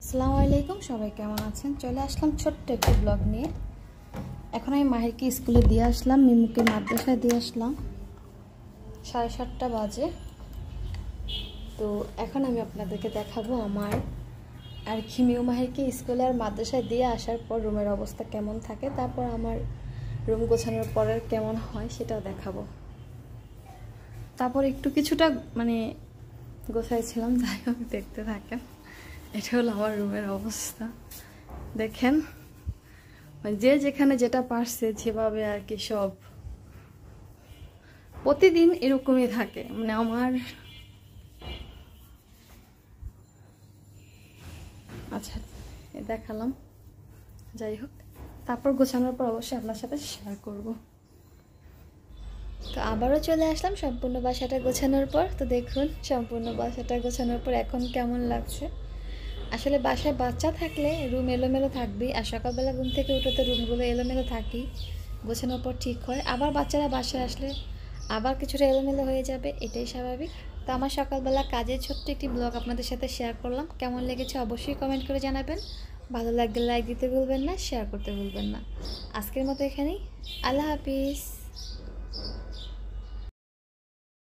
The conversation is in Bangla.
আসসালামু আলাইকুম, সবাই কেমন আছেন? চলে আসলাম ছোট্ট একটি ব্লগ নিয়ে। এখন আমি মাহিরকে স্কুলে দিয়ে আসলাম, মিমুকে মাদ্রাসায় দিয়ে আসলাম। 7:30 বাজে। তো এখন আমি আপনাদেরকে দেখাবো আমার আর কি মিমু মাহিরকে স্কুলে আর মাদ্রাসায় দিয়ে আসার পর রুমের অবস্থা কেমন থাকে, তারপর আমার রুম গোছানোর পরের কেমন হয় সেটাও দেখাবো। তারপর একটু কিছুটা গোছাইছিলাম, যাই হোক দেখতে থাকেন। এটা হলো আমার রুমের অবস্থা, দেখেন। যে যেখানে যেটা পারছে যেভাবে আর কি, সব প্রতিদিন এরকমই থাকে। আমার আচ্ছা দেখালাম, যাই হোক তারপর গোছানোর পর অবশ্যই আপনার সাথে শেয়ার করব। তো আবারও চলে আসলাম সম্পূর্ণ বাসাটা গোছানোর পর। তো দেখুন সম্পূর্ণ বাসাটা গোছানোর পর এখন কেমন লাগছে। আসলে বাসায় বাচ্চা থাকলে রুম এলোমেলো থাকবেই, আর সকালবেলা ঘুম থেকে উঠে তো রুমগুলো এলোমেলো থাকেই, গোছানোর পর ঠিক হয়। আবার বাচ্চারা বাসায় আসলে আবার কিছুটা এলোমেলো হয়ে যাবে, এটাই স্বাভাবিক। তো আমার সকালবেলা কাজের ছোট্ট একটি ব্লগ আপনাদের সাথে শেয়ার করলাম। কেমন লেগেছে অবশ্যই কমেন্ট করে জানাবেন। ভালো লাগলে লাইক দিতে ভুলবেন না, শেয়ার করতে ভুলবেন না। আজকের মতো এখানেই, আল্লাহ হাফিজ।